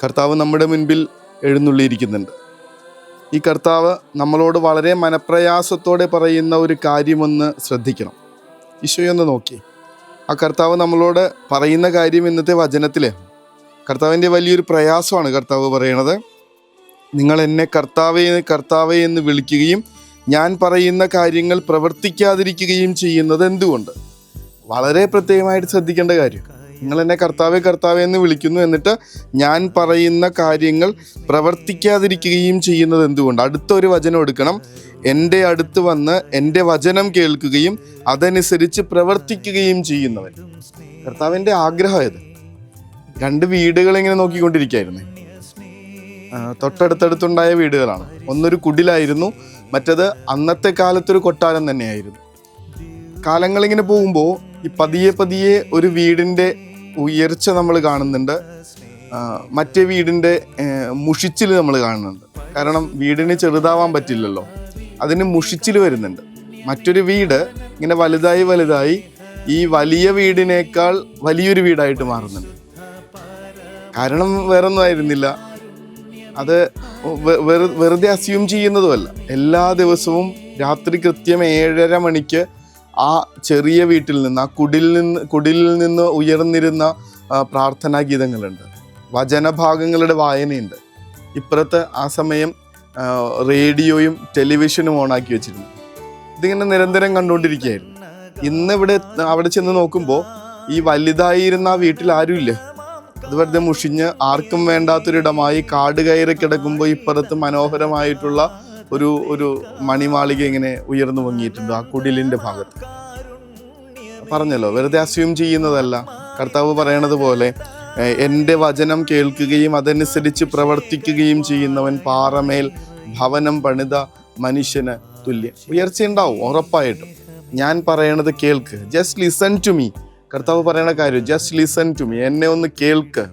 കർത്താവ് നമ്മുടെ മുൻപിൽ എഴുന്നള്ളിയിരിക്കുന്നുണ്ട്. ഈ കർത്താവ് നമ്മളോട് വളരെ മനപ്രയാസത്തോടെ പറയുന്ന ഒരു കാര്യമൊന്ന് ശ്രദ്ധിക്കണം. ഈശോയൊന്ന് നോക്കി. ആ കർത്താവ് നമ്മളോട് പറയുന്ന കാര്യം ഇന്നത്തെ വചനത്തിലെ കർത്താവിൻ്റെ വലിയൊരു പ്രയാസമാണ്. കർത്താവ് പറയണത്, നിങ്ങൾ എന്നെ കർത്താവേ കർത്താവേ എന്ന് വിളിക്കുകയും ഞാൻ പറയുന്ന കാര്യങ്ങൾ പ്രവർത്തിക്കാതിരിക്കുകയും ചെയ്യുന്നത് എന്തുകൊണ്ട്? വളരെ പ്രത്യേകമായിട്ട് ശ്രദ്ധിക്കേണ്ട കാര്യം. നിങ്ങൾ എന്നെ കർത്താവേ കർത്താവേ എന്ന് വിളിക്കുന്നു, എന്നിട്ട് ഞാൻ പറയുന്ന കാര്യങ്ങൾ പ്രവർത്തിക്കാതിരിക്കുകയും ചെയ്യുന്നത് എന്തുകൊണ്ട്? അടുത്തൊരു വചനം എടുക്കണം. എൻ്റെ അടുത്ത് വന്ന് എൻ്റെ വചനം കേൾക്കുകയും അതനുസരിച്ച് പ്രവർത്തിക്കുകയും ചെയ്യുന്നവൻ. കർത്താവിൻ്റെ ആഗ്രഹം ഇത്. 2 വീടുകളിങ്ങനെ നോക്കിക്കൊണ്ടിരിക്കുകയായിരുന്നു. തൊട്ടടുത്തടുത്തുണ്ടായ വീടുകളാണ്. ഒന്നൊരു കുടിലായിരുന്നു, മറ്റത് അന്നത്തെ കാലത്തൊരു കൊട്ടാരം തന്നെയായിരുന്നു. കാലങ്ങളിങ്ങനെ പോകുമ്പോൾ ഈ പതിയെ ഒരു വീടിൻ്റെ ഉയർച്ച നമ്മൾ കാണുന്നുണ്ട്, മറ്റേ വീടിൻ്റെ മുഷിച്ചിൽ നമ്മൾ കാണുന്നുണ്ട്. കാരണം വീടിന് ചെറുതാവാൻ പറ്റില്ലല്ലോ, അതിന് മുഷിച്ചിൽ വരുന്നുണ്ട്. മറ്റൊരു വീട് ഇങ്ങനെ വലുതായി ഈ വലിയ വീടിനേക്കാൾ വലിയൊരു വീടായിട്ട് മാറുന്നുണ്ട്. കാരണം വേറൊന്നും ആയിരുന്നില്ല, അത് വെറുതെ അസ്യൂം ചെയ്യുന്നതുമല്ല. എല്ലാ ദിവസവും രാത്രി കൃത്യം 7:30 മണിക്ക് ആ ചെറിയ വീട്ടിൽ നിന്ന്, ആ കുടിലിൽ നിന്ന് ഉയർന്നിരുന്ന പ്രാർത്ഥനാ ഗീതങ്ങളുണ്ട്, വചനഭാഗങ്ങളുടെ വായനയുണ്ട്. ഇപ്പുറത്ത് ആ സമയം റേഡിയോയും ടെലിവിഷനും ഓണാക്കി വെച്ചിരുന്നു. ഇതിങ്ങനെ നിരന്തരം കണ്ടുകൊണ്ടിരിക്കുകയായിരുന്നു. അവിടെ ചെന്ന് നോക്കുമ്പോൾ ഈ വലുതായിരുന്ന ആ വീട്ടിൽ ആരുമില്ല. അത് വെറുതെ മുഷിഞ്ഞ് ആർക്കും വേണ്ടാത്തൊരിടമായി കാട് കയറി കിടക്കുമ്പോൾ ഇപ്പുറത്ത് മനോഹരമായിട്ടുള്ള ഒരു മണിമാളിക ഇങ്ങനെ ഉയർന്നു പൊങ്ങിയിട്ടുണ്ട് ആ കുടിലിൻ്റെ ഭാഗത്ത്. പറഞ്ഞല്ലോ, വെറുതെ അസ്യൂം ചെയ്യുന്നതല്ല. കർത്താവ് പറയണത് പോലെ എൻ്റെ വചനം കേൾക്കുകയും അതനുസരിച്ച് പ്രവർത്തിക്കുകയും ചെയ്യുന്നവൻ പാറമേൽ ഭവനം പണിത മനുഷ്യന് തുല്യം. ഉയർച്ചയുണ്ടാവും ഉറപ്പായിട്ടും. ഞാൻ പറയണത് കേൾക്ക്, ജസ്റ്റ് ലിസൺ ടു മീ. കർത്താവ് പറയണ കാര്യം, ജസ്റ്റ് ലിസൺ ടു മീ, എന്നെ ഒന്ന് കേൾക്ക്.